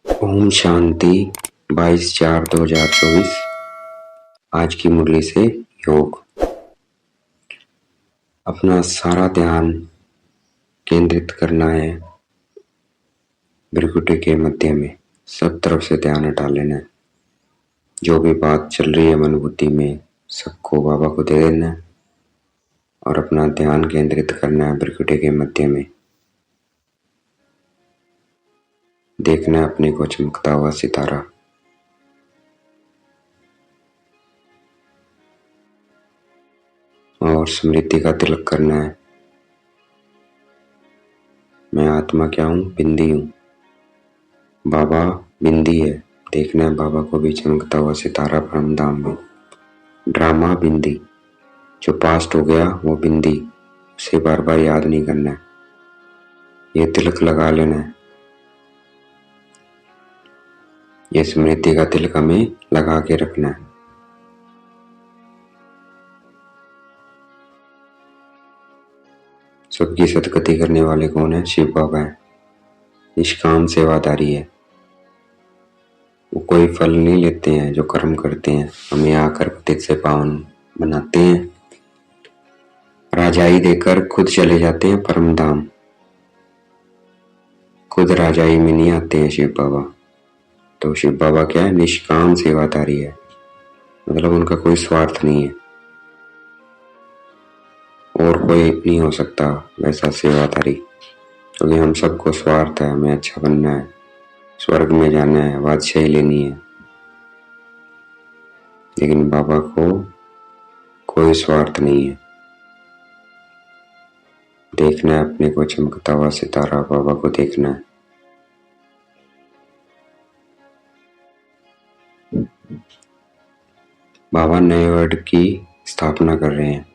ओम शांति 22/4/2024। आज की मुरली से योग। अपना सारा ध्यान केंद्रित करना है भृकुटी के मध्य में। सब तरफ से ध्यान हटा लेना है। जो भी बात चल रही है मन बुद्धि में सबको बाबा को दे देना है और अपना ध्यान केंद्रित करना है भृकुटी के मध्य में। देखना है अपने को चमकता हुआ सितारा। और स्मृति का तिलक करना है। मैं आत्मा क्या हूँ? बिंदी हूँ। बाबा बिंदी है। देखना है बाबा को भी चमकता हुआ सितारा परमधाम में। ड्रामा बिंदी, जो पास्ट हो गया वो बिंदी, उसे बार बार याद नहीं करना है। ये तिलक लगा लेना है। ये स्मृति का तिलक हमें लगा के रखना है। सबकी सदगति करने वाले कौन है? शिव बाबा है। निष्काम सेवादारी है। वो कोई फल नहीं लेते हैं। जो कर्म करते हैं हमें आकर पतित से पावन बनाते हैं। राजाई देकर खुद चले जाते हैं परम धाम। खुद राजाई में नहीं आते हैं शिव बाबा। तो शिव बाबा क्या है? निष्काम सेवादारी है। मतलब उनका कोई स्वार्थ नहीं है। और कोई नहीं हो सकता वैसा सेवादारी, क्योंकि हम सबको स्वार्थ है। हमें अच्छा बनना है, स्वर्ग में जाना है, बादशाही लेनी है। लेकिन बाबा को कोई स्वार्थ नहीं है। देखना है अपने को चमकता हुआ सितारा। बाबा को देखना है। बाबा नए वर्ड की स्थापना कर रहे हैं।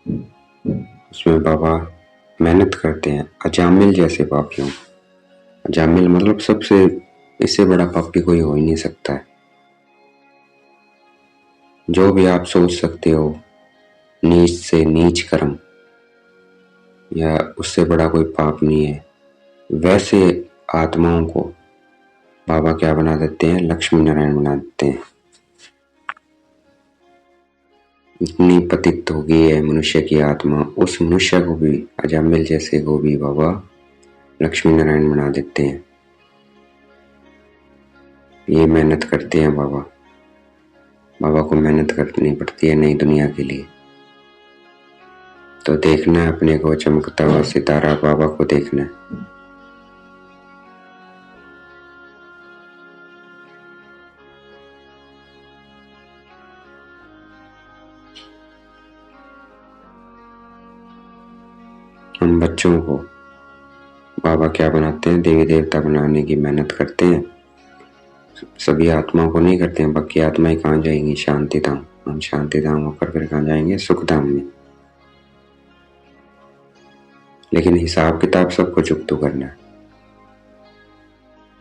उसमें बाबा मेहनत करते हैं अजामिल जैसे पापियों। अजामिल मतलब सबसे, इससे बड़ा पापी कोई हो ही नहीं सकता है। जो भी आप सोच सकते हो नीच से नीच कर्म, या उससे बड़ा कोई पाप नहीं है, वैसे आत्माओं को बाबा क्या बना देते हैं? लक्ष्मी नारायण बना देते हैं। इतनी पतित हो गई है मनुष्य की आत्मा, उस मनुष्य को भी, अजामिल जैसे को भी बाबा लक्ष्मी नारायण बना देते हैं। ये मेहनत करते हैं बाबा। बाबा को मेहनत करनी पड़ती है नई दुनिया के लिए। तो देखना है अपने को चमकता हुआ सितारा। बाबा को देखना है। हम बच्चों को बाबा क्या बनाते हैं? देवी देवता बनाने की मेहनत करते हैं। सभी आत्माओं को नहीं करते हैं। बाकी आत्माएं कहाँ जाएंगी? शांति धाम। हम शांति धाम होकर फिर कहाँ जाएंगे? सुख धाम में। लेकिन हिसाब किताब सबको चुकतू करना है।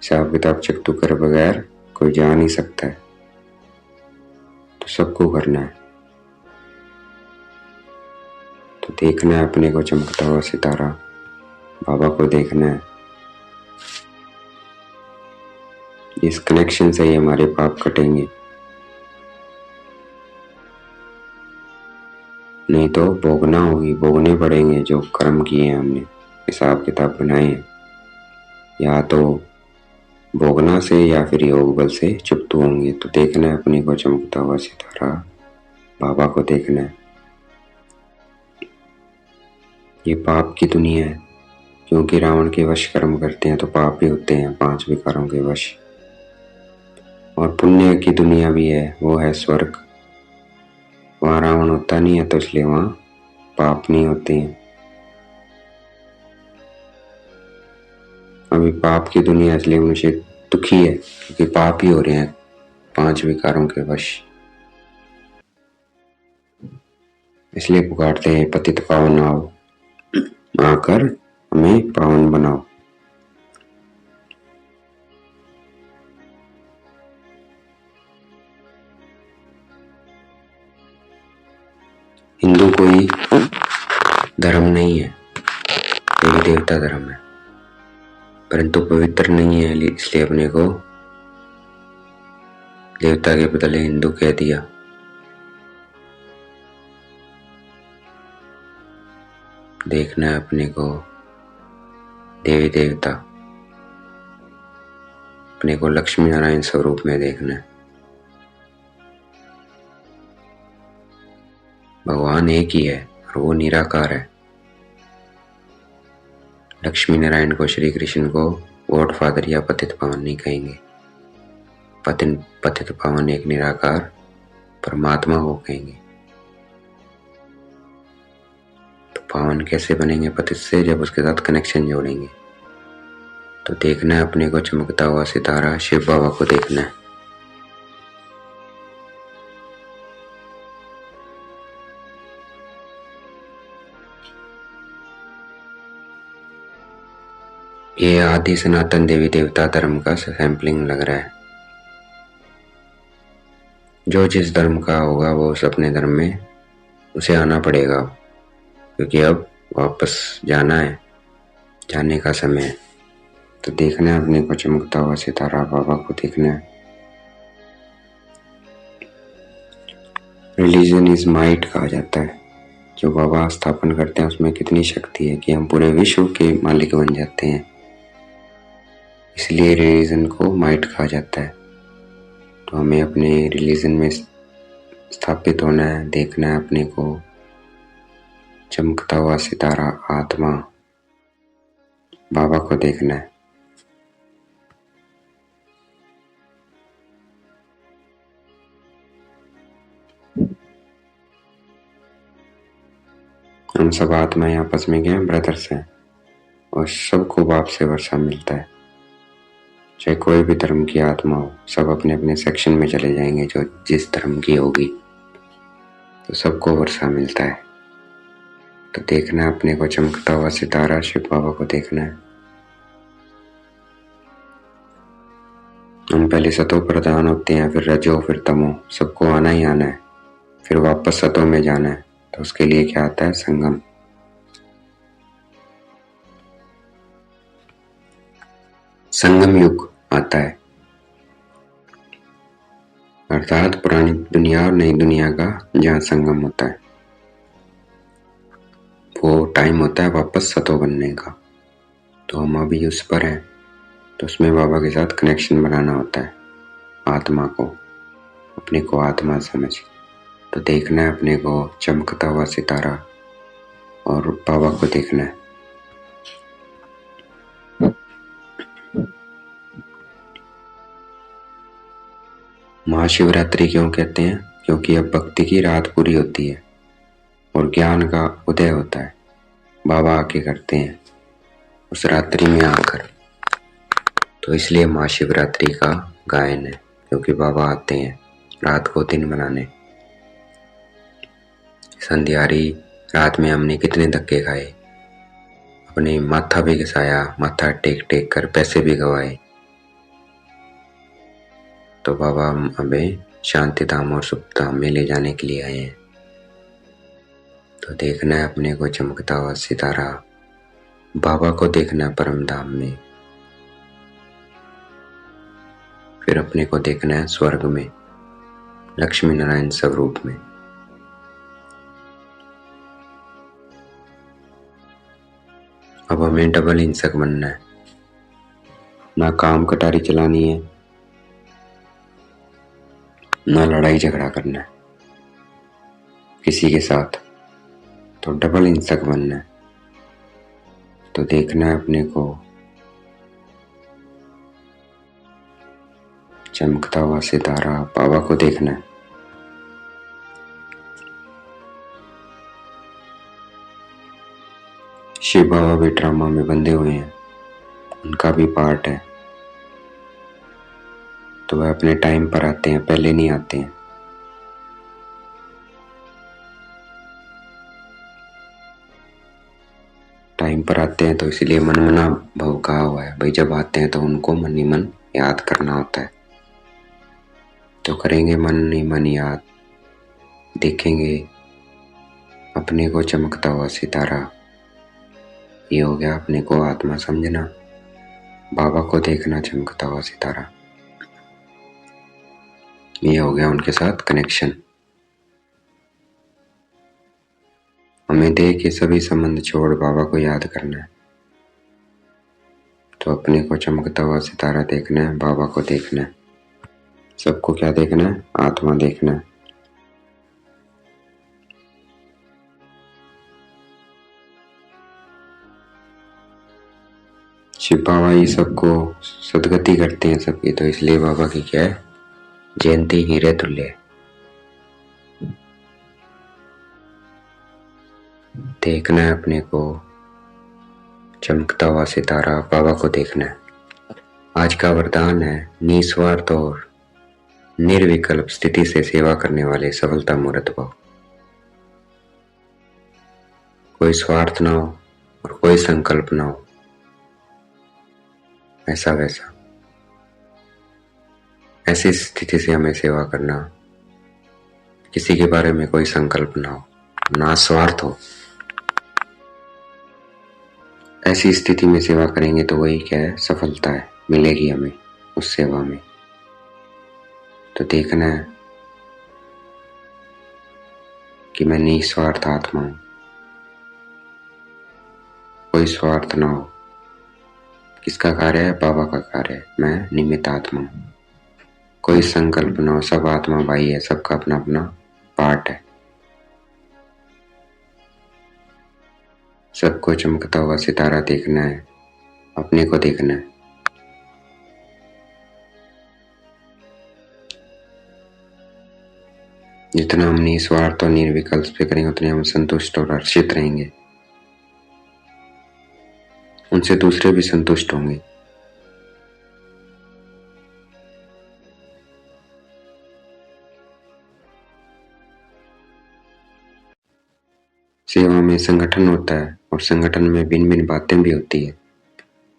हिसाब किताब चुकतू करे बगैर कोई जा नहीं सकता है। तो सबको करना है। तो देखना है अपने को चमकता हुआ सितारा। बाबा को देखना है। इस कनेक्शन से ही हमारे पाप कटेंगे, नहीं तो भोगना होगी, भोगने पड़ेंगे जो कर्म किए हैं हमने, हिसाब किताब बनाए हैं। या तो भोगना से या फिर योग बल से चुप्त होंगे। तो देखना है अपने को चमकता हुआ सितारा। बाबा को देखना है। ये पाप की दुनिया है, क्योंकि रावण के वश कर्म करते हैं तो पाप भी होते हैं, 5 विकारों के वश। और पुण्य की दुनिया भी है, वो है स्वर्ग। वहां रावण होता नहीं है, तो इसलिए वहां पाप नहीं होते हैं। अभी पाप की दुनिया इसलिए मनुष्य दुखी है, क्योंकि पाप ही हो रहे हैं 5 विकारों के वश। इसलिए पुकारते हैं पतित पावन आओ, आकर हमें पावन बनाओ। हिंदू कोई धर्म नहीं है, देवी देवता धर्म है, परंतु पवित्र नहीं है। इसलिए अपने को देवता के बदले हिंदू कह दिया। देखना है अपने को देवी देवता, अपने को लक्ष्मी नारायण स्वरूप में देखना है। भगवान एक ही है और वो निराकार है। लक्ष्मी नारायण को, श्री कृष्ण को गॉड फादर या पतित पावन नहीं कहेंगे। पतित पावन एक निराकार परमात्मा को कहेंगे। तो पावन कैसे बनेंगे पतित से? जब उसके साथ कनेक्शन जोड़ेंगे। तो देखना है अपने को चमकता हुआ सितारा, शिव बाबा को देखना है। ये आदि सनातन देवी देवता धर्म का सैंपलिंग लग रहा है। जो जिस धर्म का होगा वो उस अपने धर्म में उसे आना पड़ेगा, क्योंकि अब वापस जाना है, जाने का समय है। तो देखना है अपने को चमकता हुआ सितारा, बाबा को देखना है। रिलीजन इज माइट कहा जाता है। जो बाबा स्थापन करते हैं उसमें कितनी शक्ति है कि हम पूरे विश्व के मालिक बन जाते हैं। इसलिए रिलीजन को माइट कहा जाता है। तो हमें अपने रिलीजन में स्थापित होना है। देखना है अपने को चमकता हुआ सितारा, आत्मा, बाबा को देखना है। हम सब आत्माएं आपस में क्या ब्रदर्स हैं और सबको बाप से वर्षा मिलता है। चाहे कोई भी धर्म की आत्मा हो, सब अपने अपने सेक्शन में चले जाएंगे। जो जिस धर्म की होगी तो सबको वर्षा मिलता है। तो देखना है अपने को चमकता हुआ सितारा, शिव बाबा को देखना है। हम पहले सतो प्रधान होते हैं, फिर रजो, फिर तमो, सबको आना ही आना है, फिर वापस सतो में जाना है। तो उसके लिए क्या आता है? संगम। संगम युग आता है, अर्थात पुरानी दुनिया और नई दुनिया का जहाँ संगम होता है। वो टाइम होता है वापस सतो बनने का। तो हम अभी उस पर हैं। तो उसमें बाबा के साथ कनेक्शन बनाना होता है, आत्मा को, अपने को आत्मा समझ। तो देखना है अपने को चमकता हुआ सितारा और बाबा को देखना है। महाशिवरात्रि क्यों कहते हैं? क्योंकि अब भक्ति की रात पूरी होती है और ज्ञान का उदय होता है। बाबा आके करते हैं उस रात्रि में आकर। तो इसलिए महाशिवरात्रि का गायन है, क्योंकि बाबा आते हैं रात को दिन बनाने। संध्यारी रात में हमने कितने धक्के खाए, अपने माथा भी घिसाया, माथा टेक टेक कर पैसे भी गवाए। तो बाबा हमें शांति धाम और सुख धाम में ले जाने के लिए आए हैं। तो देखना है अपने को चमकता हुआ सितारा, बाबा को देखना है परम धाम में। फिर अपने को देखना है स्वर्ग में, लक्ष्मी नारायण स्वरूप में। अब हमें डबल हिंसक बनना है। ना काम कटारी चलानी है, ना लड़ाई झगड़ा करना है किसी के साथ। तो डबल हिंसक बनना है। तो देखना है अपने को चमकता हुआ सितारा, बाबा को देखना है। शिव बाबा भी ड्रामा में बंधे हुए हैं, उनका भी पार्ट है। तो वह अपने टाइम पर आते हैं, पहले नहीं आते हैं। टाइम पर आते हैं तो इसलिए मन मना भव कहा हुआ है। भाई जब आते हैं तो उनको मन ही मन याद करना होता है। तो करेंगे मन ही मन याद, देखेंगे अपने को चमकता हुआ सितारा। ये हो गया अपने को आत्मा समझना, बाबा को देखना चमकता हुआ सितारा। ये हो गया उनके साथ कनेक्शन। हमें देह के सभी संबंध छोड़ बाबा को याद करना है। तो अपने को चमकता हुआ सितारा देखना है, बाबा को देखना है। सबको क्या देखना है? आत्मा देखना है। शिव बाबा ही सबको सदगति करते हैं सबकी, तो इसलिए बाबा की क्या है? जयंती हीरे तुल्य। देखना है अपने को चमकता हुआ सितारा, बाबा को देखना है। आज का वरदान है निस्वार्थ और निर्विकल्प स्थिति से सेवा करने वाले सफलता मूर्त भाव। कोई स्वार्थ ना हो और कोई संकल्प ना हो, ऐसा वैसा ऐसी स्थिति से हमें सेवा करना, किसी के बारे में कोई संकल्प ना हो, ना स्वार्थ हो। ऐसी स्थिति में सेवा करेंगे तो वही क्या है? सफलता है, मिलेगी हमें उस सेवा में। तो देखना है कि मैं निस्वार्थ आत्मा हूं, कोई स्वार्थ ना हो। किसका कार्य है? बाबा का कार्य है। मैं निमित्त आत्मा हूं, कोई संकल्प ना हो। सब आत्मा भाई है, सबका अपना अपना पार्ट है। सबको चमकता हुआ सितारा देखना है, अपने को देखना है। जितना हम निस्वार्थ और निर्विकल्प पे करेंगे उतने हम संतुष्ट और हर्षित रहेंगे, उनसे दूसरे भी संतुष्ट होंगे। सेवा में संगठन होता है और संगठन में भिन्न भिन्न बातें भी होती है,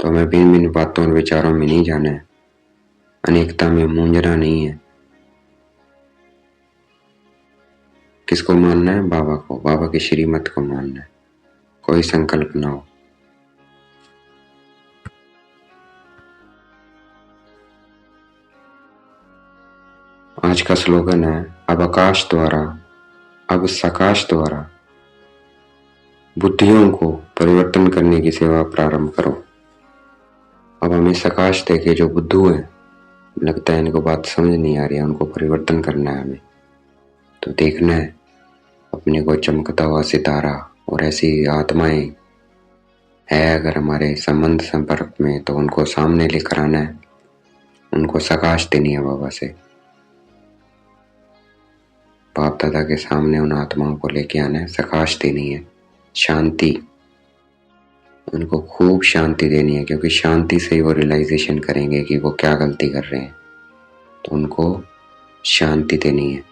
तो हमें भिन्न भिन्न बातों और विचारों में नहीं जाना है। अनेकता में मूंझना नहीं है। किसको मानना है? बाबा को, बाबा की श्रीमत को मानना है। कोई संकल्प ना हो। आज का स्लोगन है अब आकाश द्वारा, अब सकाश द्वारा बुद्धियों को परिवर्तन करने की सेवा प्रारंभ करो। अब हमें सकाश देखे जो बुद्धू है, लगता है इनको बात समझ नहीं आ रही है, उनको परिवर्तन करना है हमें। तो देखना है अपने को चमकता हुआ सितारा, और ऐसी आत्माएं है अगर हमारे संबंध संपर्क में, तो उनको सामने लेकर आना है, उनको सकाश देनी है बाबा से। बाप दादा के सामने उन आत्माओं को लेके आना है, सकाश देनी है, शांति, उनको खूब शांति देनी है, क्योंकि शांति से ही वो रियलाइजेशन करेंगे कि वो क्या गलती कर रहे हैं। तो उनको शांति देनी है।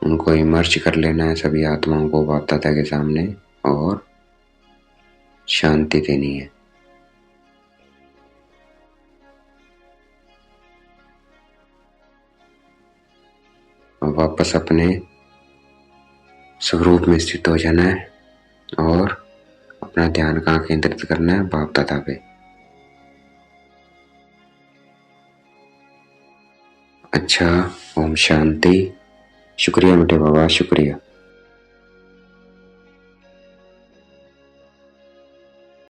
उनको इमर्ज कर लेना है सभी आत्माओं को बाप दादा के सामने, और शांति देनी है। और वापस अपने स्वरूप में स्थित हो जाना है और अपना ध्यान कहाँ केंद्रित करना है? बाप दादा पे। अच्छा, ओम शांति। शुक्रिया बेटे बाबा, शुक्रिया।